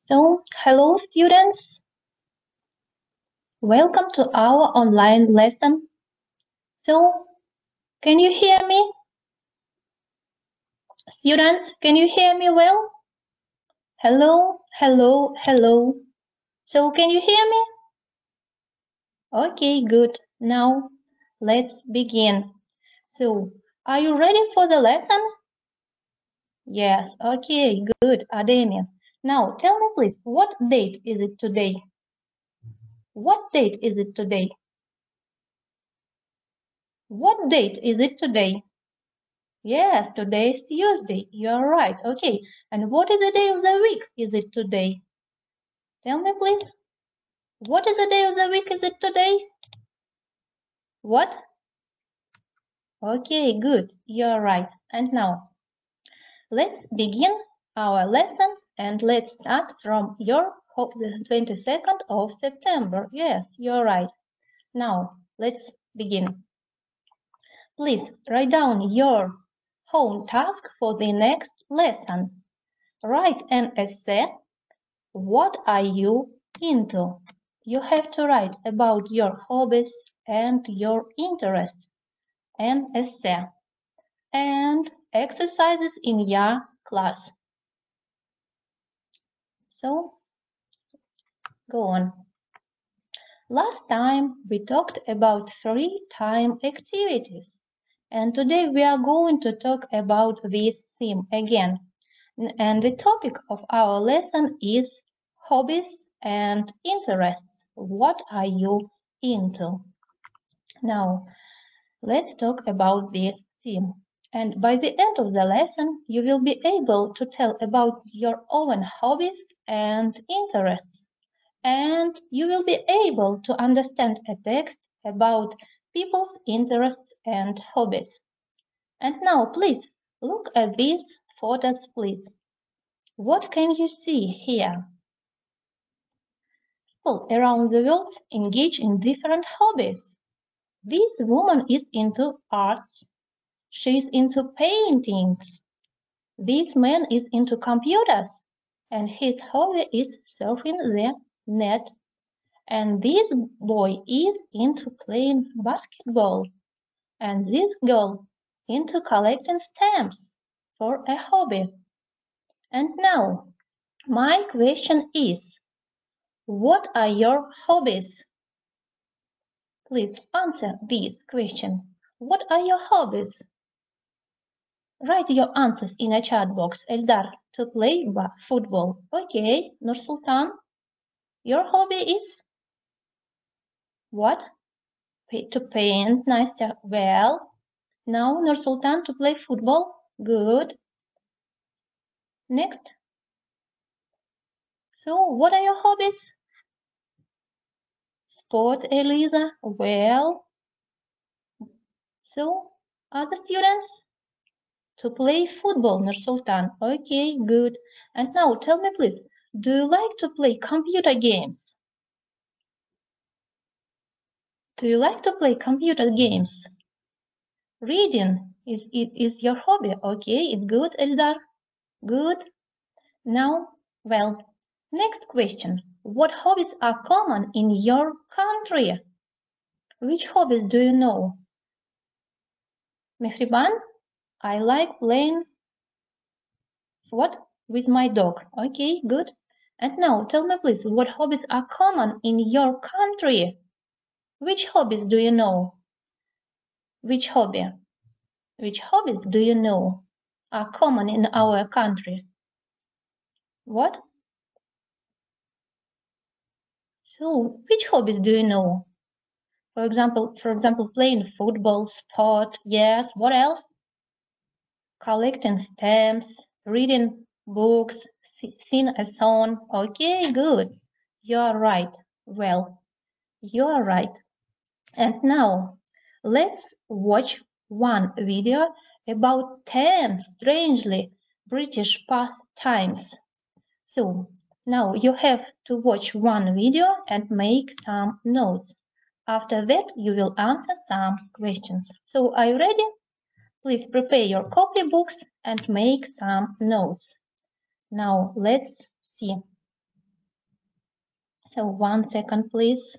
So, hello students, welcome to our online lesson. So, can you hear me? Students, can you hear me well? Hello, hello, hello. So, can you hear me? Okay, good. Now, let's begin. So, are you ready for the lesson? Yes, okay, good, Ademir. Now, tell me please, what date is it today? What date is it today? What date is it today? Yes, today is Tuesday. You're right. Okay. And what is the day of the week? Is it today? Tell me, please. What is the day of the week? Is it today? What? Okay, good. You're right. And now, let's begin our lesson and let's start from the 22nd of September. Yes, you're right. Now, let's begin. Please write down your home task for the next lesson. Write an essay. What are you into? You have to write about your hobbies and your interests, an essay, and exercises in your class. So, go on. Last time we talked about free time activities, and today we are going to talk about this theme again. And the topic of our lesson is hobbies and interests. What are you into? Now, let's talk about this theme. And by the end of the lesson, you will be able to tell about your own hobbies and interests. And you will be able to understand a text about people's interests and hobbies. And now, please, look at these photos, please. What can you see here? People around the world engage in different hobbies. This woman is into arts. She's into paintings. This man is into computers. And his hobby is surfing the net. And this boy is into playing basketball. And this girl into collecting stamps for a hobby. And now, my question is, what are your hobbies? Please answer this question. What are your hobbies? Write your answers in a chat box. Eldar, to play football. Okay, Nursultan, your hobby is? What? To paint. Nastya, well. Now Nursultan, to play football. Good. Next. So, what are your hobbies? Sport, Elisa. Well. So, other students? To play football, Nursultan. Okay, good. And now tell me please, do you like to play computer games? Do you like to play computer games? Reading is your hobby. Okay, it's good, Eldar. Good. Now, well, next question. What hobbies are common in your country? Which hobbies do you know? Mehriban, I like playing what? With my dog. Okay, good. And now tell me please, what hobbies are common in your country? Which hobbies do you know? Which hobby? Which hobbies do you know are common in our country? What? So, which hobbies do you know? For example, playing football, sport, yes, what else? Collecting stamps, reading books, sing a song. Okay, good. You're right. Well, you're right. And now, let's watch one video about 10 strangely British pastimes. So, now you have to watch one video and make some notes. After that, you will answer some questions. So, are you ready? Please prepare your copybooks and make some notes. Now, let's see. So 1 second, please.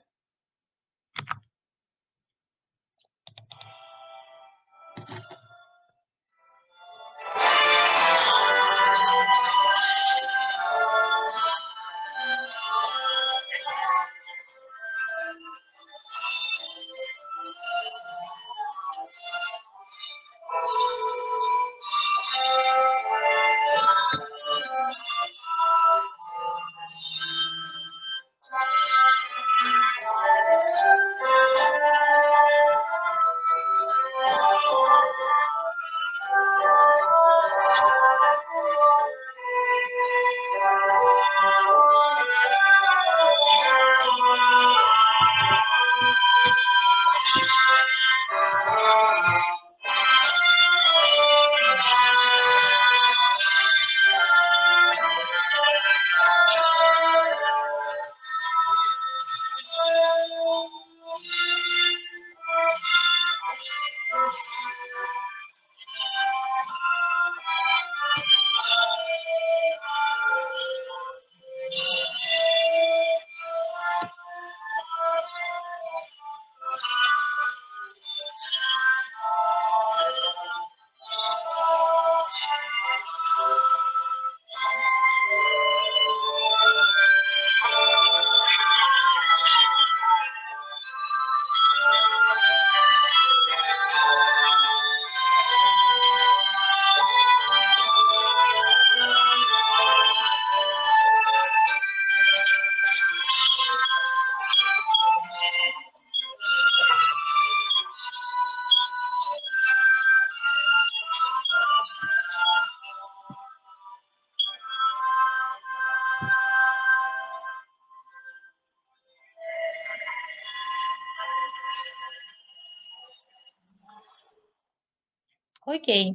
Okay,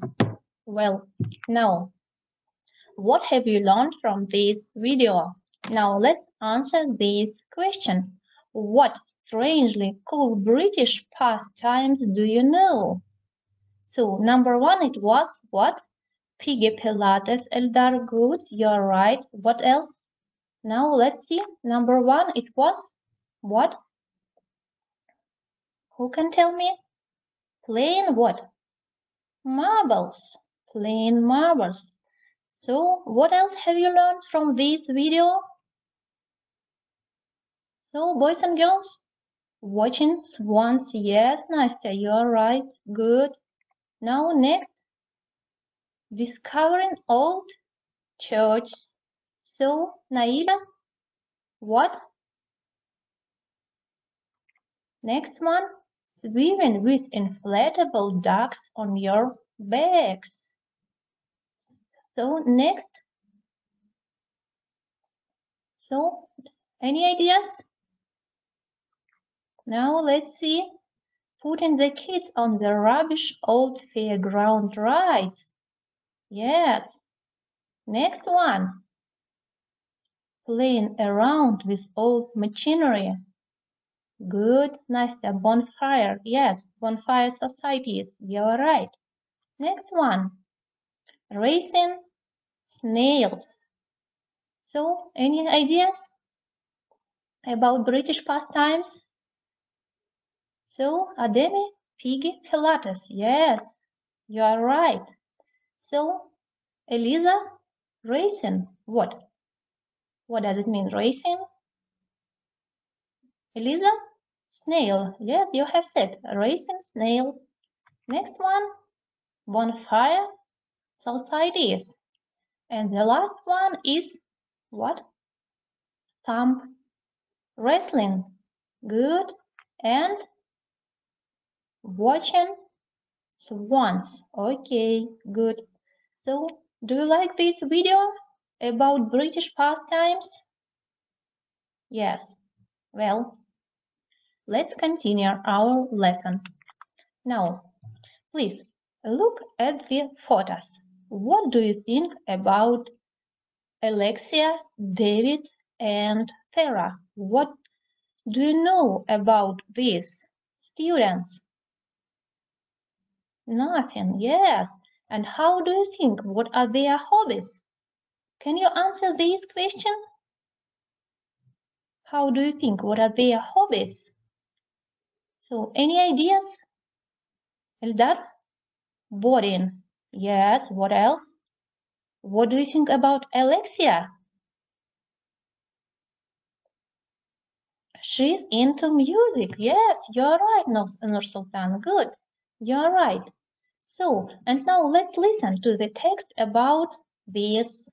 well, now, what have you learned from this video? Now let's answer this question. What strangely cool British pastimes do you know? So, number 1, it was what? Piggy Pilates, Eldar, good, you're right. What else? Now let's see. Number 1, it was what? Who can tell me? Playing what? Marbles. Playing marbles. So, what else have you learned from this video? So, boys and girls, watching swans. Yes, Nastya, you are right. Good. Now, next, discovering old churches. So, Naila, what? Next one, swimming with inflatable ducks on your backs. So, next. So, any ideas? Now, let's see. Putting the kids on the rubbish old fairground rides. Yes. Next one. Playing around with old machinery. Good, Nastya. Bonfire. Yes, bonfire societies. You're right. Next one. Racing snails. So, any ideas about British pastimes? So, Ademi, Piggy, Pilates. Yes, you are right. So, Eliza, racing. What? What does it mean, racing? Eliza, snail. Yes, you have said racing snails. Next one, bonfire societies. And the last one is what? Thumb wrestling. Good. And watching swans. Okay, good. So, do you like this video about British pastimes? Yes. Well, let's continue our lesson. Now, please look at the photos. What do you think about Alexia, David, and Sarah? What do you know about these students? Nothing, yes. And how do you think? What are their hobbies? Can you answer this question? How do you think? What are their hobbies? So, any ideas? Eldar? Boring. Yes, what else? What do you think about Alexia? She's into music. Yes, you're right, Nursultan. Good. You're right. So, and now let's listen to the text about these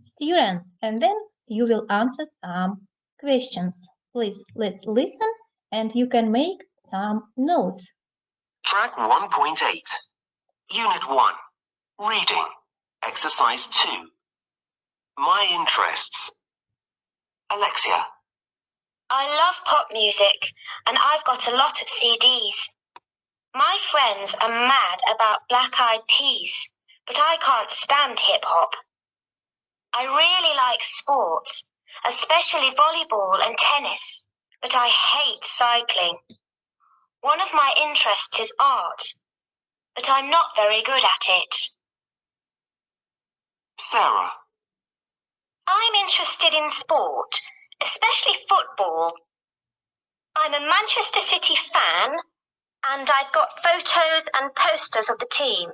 students, and then you will answer some questions. Please, let's listen, and you can make some notes. Track 1.8, Unit 1, Reading, Exercise 2. My interests. Alexia. I love pop music, and I've got a lot of CDs. My friends are mad about Black Eyed Peas, but I can't stand hip-hop. I really like sport, especially volleyball and tennis, but I hate cycling. One of my interests is art, but I'm not very good at it. Sarah. I'm interested in sport, especially football. I'm a Manchester City fan, and I've got photos and posters of the team.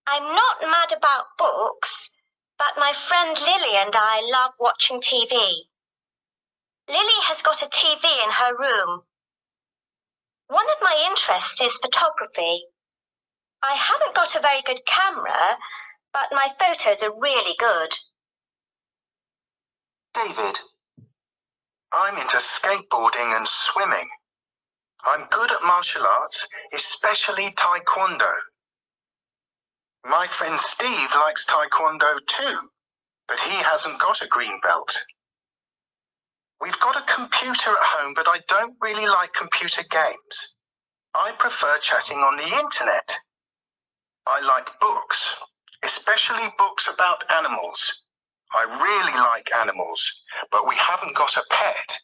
I'm not mad about books, but my friend Lily and I love watching TV. Lily has got a TV in her room. One of my interests is photography. I haven't got a very good camera, but my photos are really good. David. I'm into skateboarding and swimming. I'm good at martial arts, especially taekwondo. My friend Steve likes taekwondo too, but he hasn't got a green belt. We've got a computer at home, but I don't really like computer games. I prefer chatting on the internet. I like books, especially books about animals. I really like animals, but we haven't got a pet.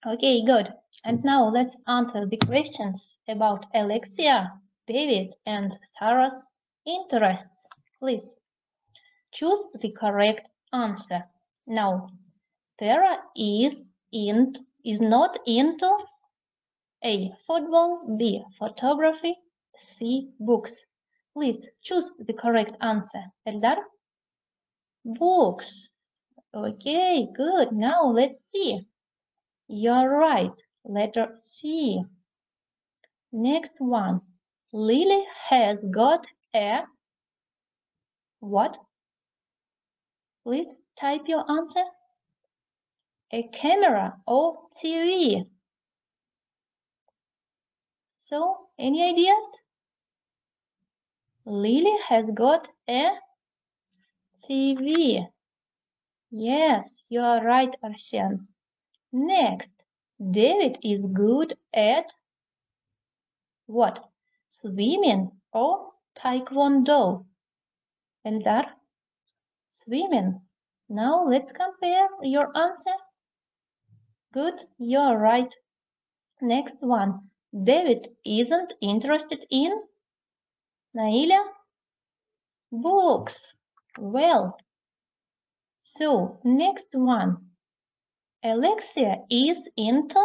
Okay, good. And now let's answer the questions about Alexia, David, and Sarah's interests. Please choose the correct answer. Now, Sarah is not into A. Football, B. Photography, C. Books. Please choose the correct answer. Eldar? Books. Okay, good. Now let's see. You're right. Letter C. Next one. Lily has got a what? Please type your answer. A camera or TV. So, any ideas? Lily has got a TV. Yes, you are right, Arshan. Next, David is good at what? Swimming or taekwondo? Eldar? Swimming. Now let's compare your answer. Good, you're right. Next one. David isn't interested in Naila? Books. Well. So, next one. Alexia is into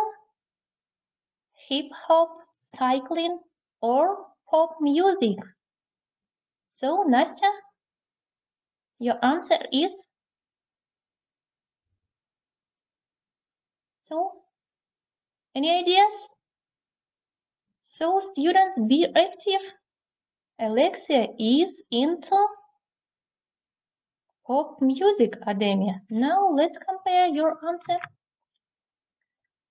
hip-hop, cycling, or pop music. So, Nastya, your answer is? So, any ideas? So, students, be active. Alexia is into pop music, Ademia. Now, let's compare your answer.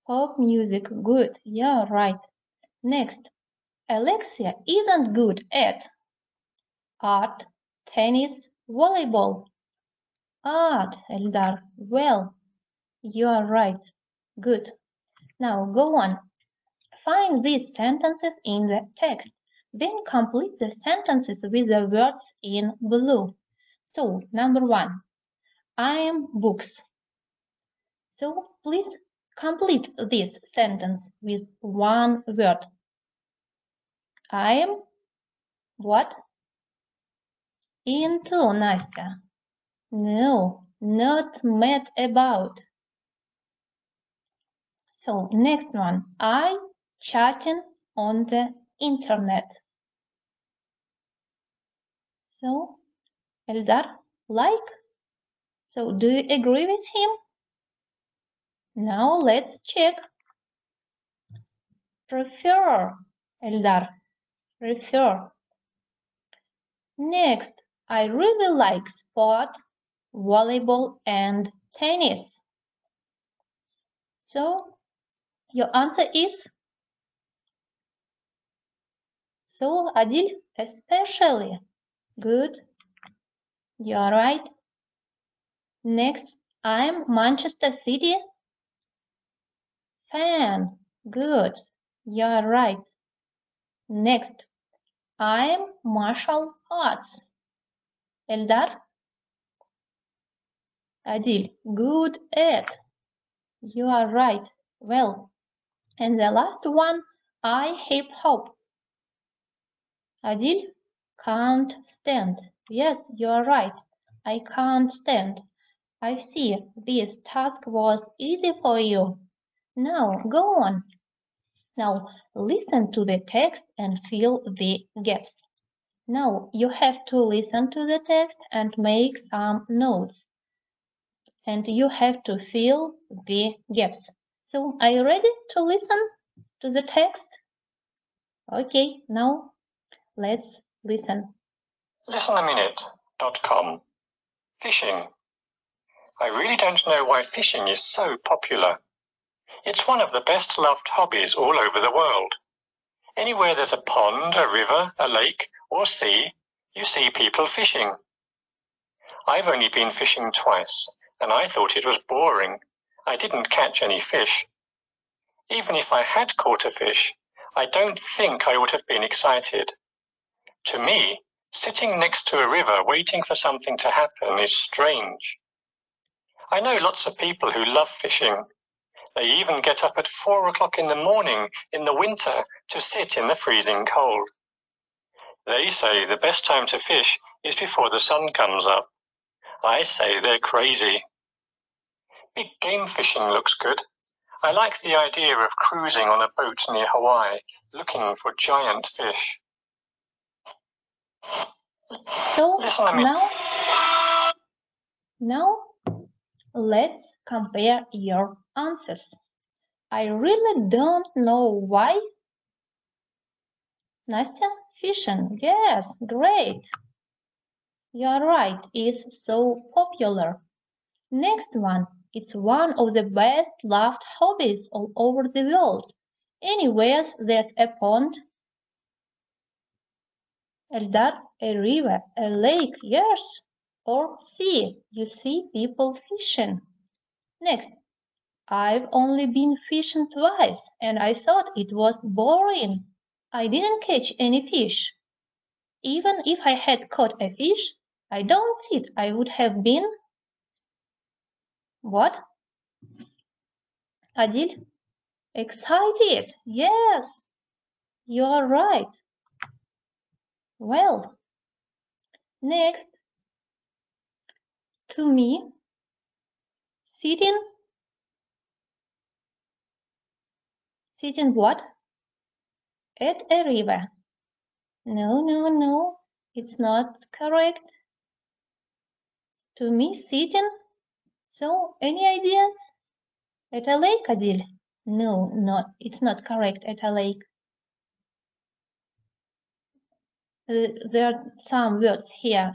Pop music, good. Yeah, right. Next, Alexia isn't good at art, tennis, volleyball. Art, Eldar. Well, you are right. Good. Now go on. Find these sentences in the text. Then complete the sentences with the words in blue. So, number one, I am books. So, please complete this sentence with one word. I am what? Into, Nastya. No, not mad about. So, next one. I chatting on the internet. So, Eldar, like? So, do you agree with him? Now, let's check. Prefer, Eldar, prefer. Next, I really like sport, volleyball, and tennis. So, your answer is? So, Adil, especially. Good. You're right. Next, I'm Manchester City fan. Good. You're right. Next, I'm martial arts. Eldar? Adil, good at. You are right. Well, and the last one, I hip hop. Adil, can't stand. Yes, you are right. I can't stand. I see this task was easy for you. Now, go on. Now, listen to the text and fill the gaps. Now, you have to listen to the text and make some notes. And you have to fill the gaps. So, are you ready to listen to the text? Okay, now let's listen. Listenaminute.com. Fishing. I really don't know why fishing is so popular. It's one of the best loved hobbies all over the world. Anywhere there's a pond, a river, a lake, or sea, you see people fishing. I've only been fishing twice, and I thought it was boring. I didn't catch any fish. Even if I had caught a fish, I don't think I would have been excited. To me, sitting next to a river waiting for something to happen is strange. I know lots of people who love fishing. They even get up at 4 o'clock in the morning in the winter to sit in the freezing cold. They say the best time to fish is before the sun comes up. I say they're crazy. Big game fishing looks good. I like the idea of cruising on a boat near Hawaii, looking for giant fish. So now let's compare your answers. I really don't know why. Nastya, fishing. Yes, great. You're right, it's so popular. Next one, it's one of the best loved hobbies all over the world. Anywhere there's a pond, Eldar, a river, a lake, yes, or sea, you see people fishing. Next, I've only been fishing twice and I thought it was boring. I didn't catch any fish. Even if I had caught a fish, I don't think I would have been. What? Adil? Excited? Yes, you are right. Well, next, to me, sitting what? At a river. No, it's not correct. To me, sitting. So, any ideas? At a lake, Adil? No, it's not correct. At a lake. There are some words here.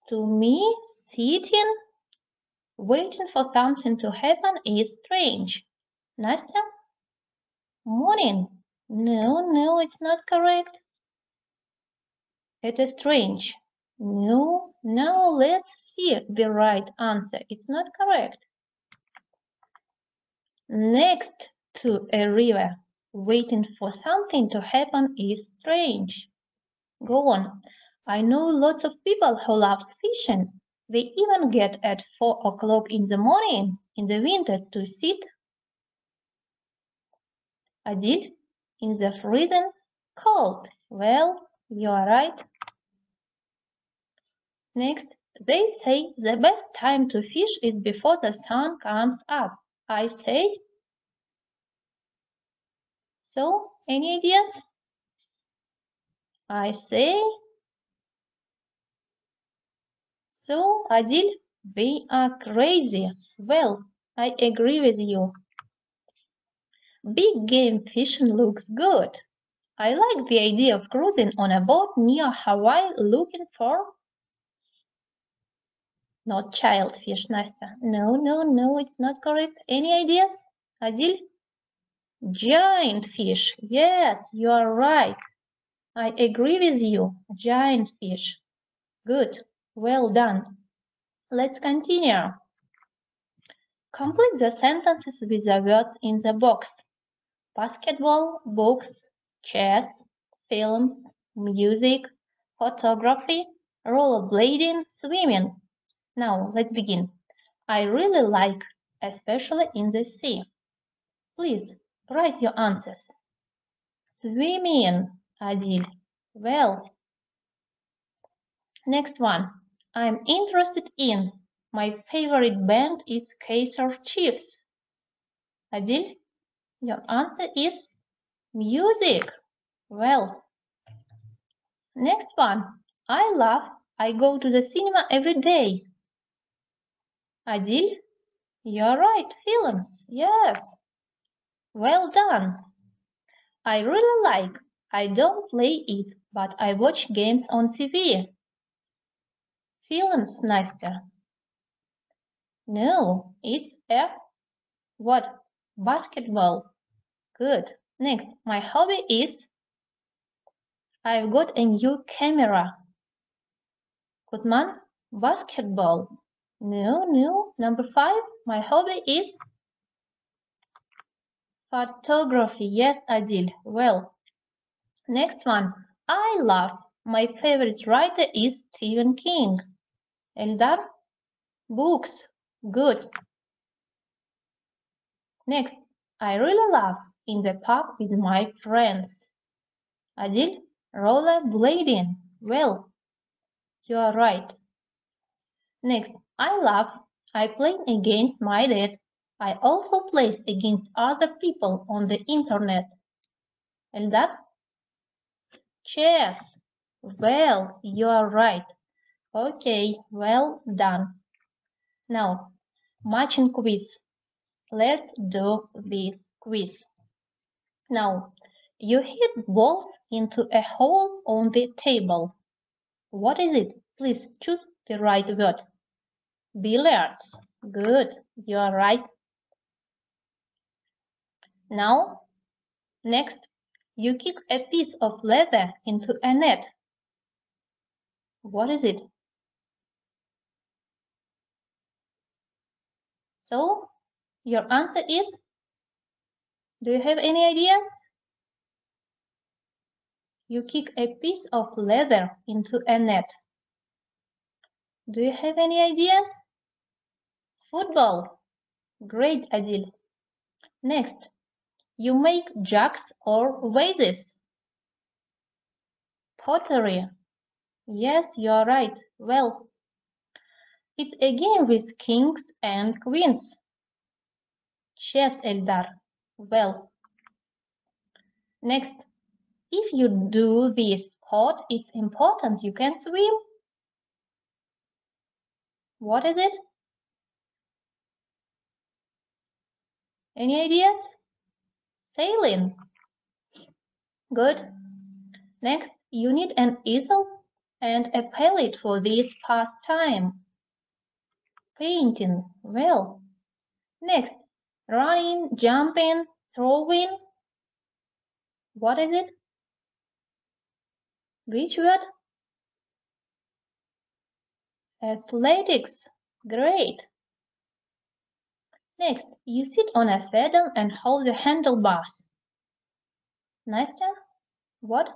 To me, sitting, waiting for something to happen is strange. Nastya? Morning. No, it's not correct. It is strange. No, now let's see the right answer. It's not correct. Next to a river, waiting for something to happen is strange. Go on. I know lots of people who love fishing. They even get at 4 o'clock in the morning in the winter to sit. Adil, in the freezing cold. Well, you are right. Next, they say the best time to fish is before the sun comes up. I say, So, any ideas? I say. So, Adil, they are crazy. Well, I agree with you. Big game fishing looks good. I like the idea of cruising on a boat near Hawaii looking for... Not child fish, Nastya. No, it's not correct. Any ideas, Adil? Giant fish. Yes, you are right. I agree with you. Giant fish. Good. Well done. Let's continue. Complete the sentences with the words in the box. Basketball, books, chess, films, music, photography, rollerblading, swimming. Now, let's begin. I really like, especially in the sea. Please, write your answers. Swimming, Adil. Well. Next one. I'm interested in. My favorite band is Kaiser Chiefs. Adil, your answer is music. Well. Next one. I go to the cinema every day. Adil, you're right, films. Yes. Well done. I really like. I don't play it, but I watch games on TV. Films, Nastya. No, it's a what? Basketball. Good. Next, my hobby is I've got a new camera. Kutman, basketball. No. Number 5, my hobby is photography. Yes, Adil. Well. Next one, I love. My favorite writer is Stephen King. Eldar, books. Good. Next, I really love in the park with my friends. Adil, rollerblading. Well, you are right. Next, I play against my dad. I also play against other people on the internet. Eldar, chess. Well, you are right. Okay, well done. Now, matching quiz. Let's do this quiz. Now, you hit balls into a hole on the table. What is it? Please choose the right word. Billiards. Good, you are right. Now, next, you kick a piece of leather into a net. What is it? So, your answer is? Do you have any ideas? You kick a piece of leather into a net. Do you have any ideas? Football. Great, Adil. Next, you make jugs or vases. Pottery. Yes, you're right. Well, it's a game with kings and queens. Chess, Eldar. Well, next, if you do this sport, it's important you can swim. What is it? Any ideas? Sailing. Good. Next, you need an easel and a palette for this pastime. Painting. Well. Next, running, jumping, throwing. What is it? Which word? Athletics. Great. Next, you sit on a saddle and hold the handlebars. Nastya, what?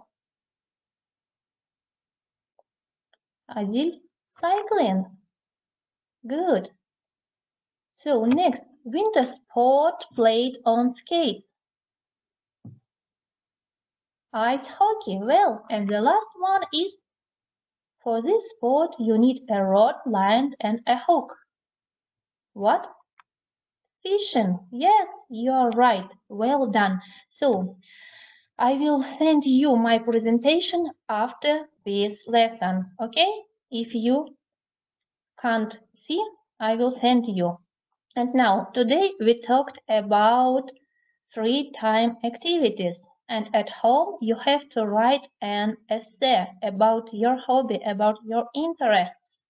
Adil, cycling. Good. So next, winter sport played on skates. Ice hockey. Well, and the last one is, for this sport you need a rod, line and a hook. What? Fishing. Yes, you're right. Well done. So, I will send you my presentation after this lesson, okay? If you can't see, I will send you. And now, today we talked about free time activities. And at home, you have to write an essay about your hobby, about your interests.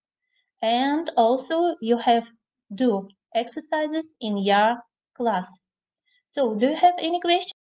And also, you have to do exercises in your class. So, do you have any questions?